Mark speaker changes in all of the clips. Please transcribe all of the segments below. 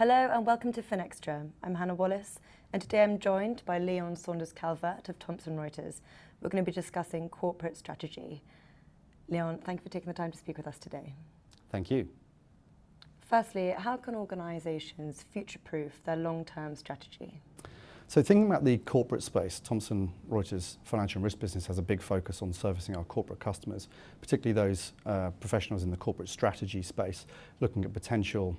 Speaker 1: Hello and welcome to FinExtra. I'm Hannah Wallace, and today I'm joined by Saunders Calvert of Thomson Reuters. We're going to be discussing corporate strategy. Leon, thank you for taking the time to speak with us today.
Speaker 2: Thank you.
Speaker 1: Firstly, how can organisations future-proof their long-term strategy?
Speaker 2: So thinking about the corporate space, Thomson Reuters financial and risk business has a big focus on servicing our corporate customers, particularly those professionals in the corporate strategy space, looking at potential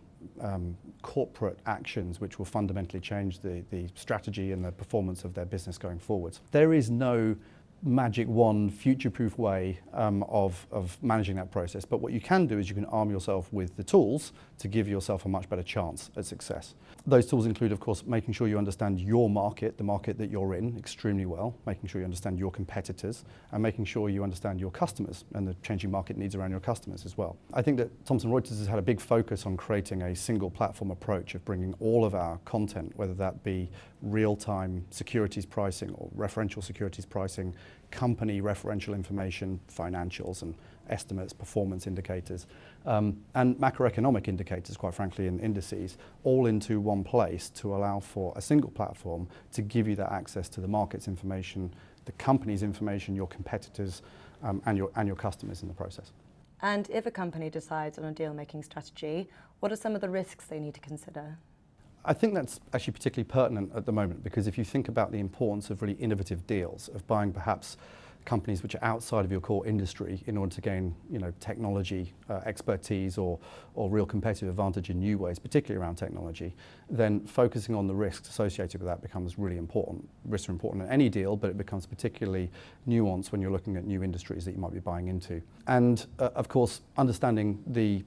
Speaker 2: corporate actions which will fundamentally change the strategy and the performance of their business going forwards. There is no magic wand, future-proof way of managing that process. But what you can do is you can arm yourself with the tools to give yourself a much better chance at success. Those tools include, of course, making sure you understand your market, the market that you're in, extremely well, making sure you understand your competitors, and making sure you understand your customers and the changing market needs around your customers as well. I think that Thomson Reuters has had a big focus on creating a single platform approach of bringing all of our content, whether that be real-time securities pricing or referential securities pricing, company referential information, financials and estimates, performance indicators, and macroeconomic indicators, quite frankly, and indices, all into one place to allow for a single platform to give you that access to the market's information, the company's information, your competitors, and your customers in the process.
Speaker 1: And if a company decides on a deal-making strategy, what are some of the risks they need to consider?
Speaker 2: I think that's actually particularly pertinent at the moment, because if you think about the importance of really innovative deals, of buying perhaps companies which are outside of your core industry in order to gain, technology expertise or real competitive advantage in new ways, particularly around technology, then focusing on the risks associated with that becomes really important. Risks are important in any deal, but it becomes particularly nuanced when you're looking at new industries that you might be buying into. And of course, understanding the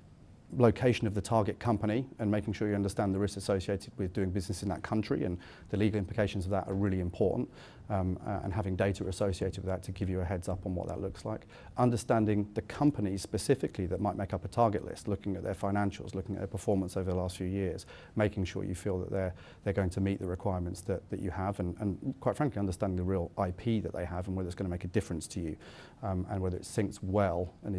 Speaker 2: location of the target company and making sure you understand the risks associated with doing business in that country and the legal implications of that are really important, and having data associated with that to give you a heads up on what that looks like. Understanding the companies specifically that might make up a target list, looking at their financials, looking at their performance over the last few years, making sure you feel that they're going to meet the requirements that you have, and quite frankly understanding the real IP that they have and whether it's going to make a difference to you, and whether it syncs well and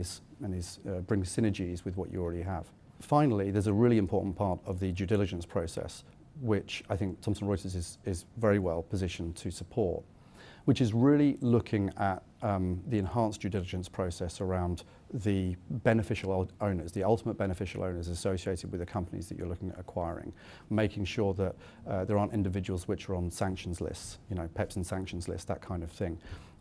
Speaker 2: brings synergies with what you already have. Finally, there's a really important part of the due diligence process, which I think Thomson Reuters is very well positioned to support, which is really looking at the enhanced due diligence process around the beneficial owners, the ultimate beneficial owners associated with the companies that you're looking at acquiring, making sure that there aren't individuals which are on sanctions lists, PEPs and sanctions lists, that kind of thing,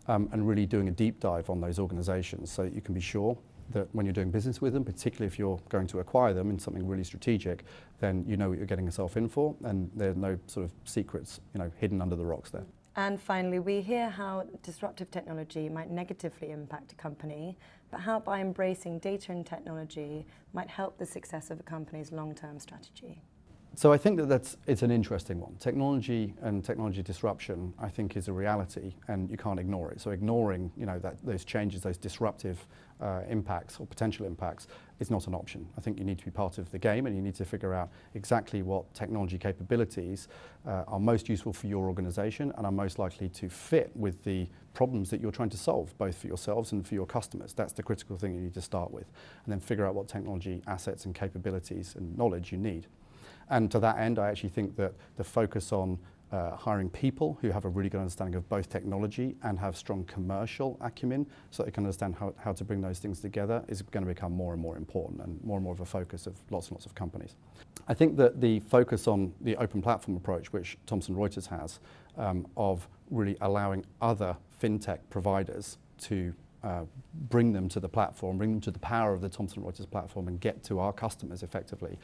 Speaker 2: and really doing a deep dive on those organizations so that you can be sure that when you're doing business with them, particularly if you're going to acquire them in something really strategic, then you know what you're getting yourself in for, and there's no sort of secrets, hidden under the rocks there.
Speaker 1: And finally, we hear how disruptive technology might negatively impact a company, but how by embracing data and technology might help the success of a company's long-term strategy.
Speaker 2: So I think that it's an interesting one. Technology and technology disruption, I think, is a reality, and you can't ignore it. So ignoring, those changes, those disruptive impacts or potential impacts, is not an option. I think you need to be part of the game, and you need to figure out exactly what technology capabilities are most useful for your organization and are most likely to fit with the problems that you're trying to solve, both for yourselves and for your customers. That's the critical thing you need to start with, and then figure out what technology assets and capabilities and knowledge you need. And to that end, I actually think that the focus on hiring people who have a really good understanding of both technology and have strong commercial acumen so they can understand how to bring those things together is going to become more and more important and more of a focus of lots and lots of companies. I think that the focus on the open platform approach, which Thomson Reuters has, of really allowing other fintech providers to bring them to the platform, bring them to the power of the Thomson Reuters platform and get to our customers effectively,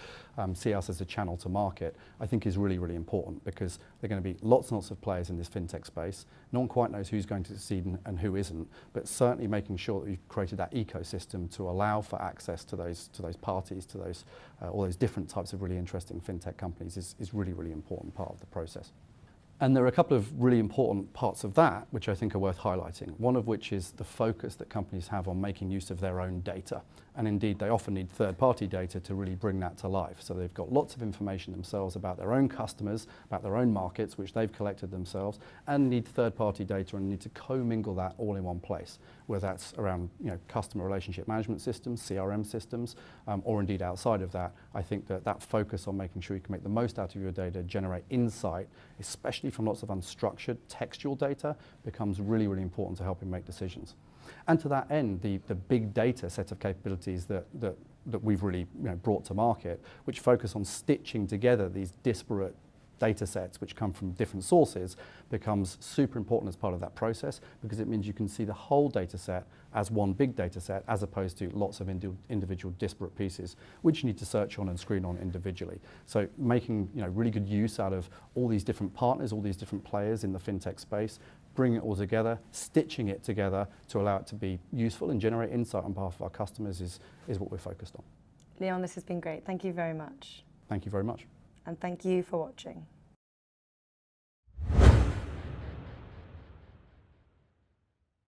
Speaker 2: see us as a channel to market, I think is really, really important, because there are going to be lots and lots of players in this fintech space. No one quite knows who's going to succeed and who isn't, but certainly making sure that we've created that ecosystem to allow for access to those parties, to those all those different types of really interesting fintech companies is really, really important part of the process. And there are a couple of really important parts of that which I think are worth highlighting. One of which is the focus that companies have on making use of their own data. And indeed, they often need third-party data to really bring that to life. So they've got lots of information themselves about their own customers, about their own markets, which they've collected themselves, and need third-party data and need to commingle that all in one place, whether that's around customer relationship management systems, CRM systems, or indeed outside of that. I think that focus on making sure you can make the most out of your data, generate insight, especially from lots of unstructured textual data, becomes really, really important to helping make decisions. And to that end, the big data set of capabilities that we've really brought to market, which focus on stitching together these disparate data sets which come from different sources, becomes super important as part of that process, because it means you can see the whole data set as one big data set, as opposed to lots of individual disparate pieces which you need to search on and screen on individually. So making really good use out of all these different partners, all these different players in the fintech space, bringing it all together, stitching it together to allow it to be useful and generate insight on behalf of our customers is what we're focused on.
Speaker 1: Leon, this has been great. Thank you very much.
Speaker 2: Thank you very much.
Speaker 1: And thank you for watching.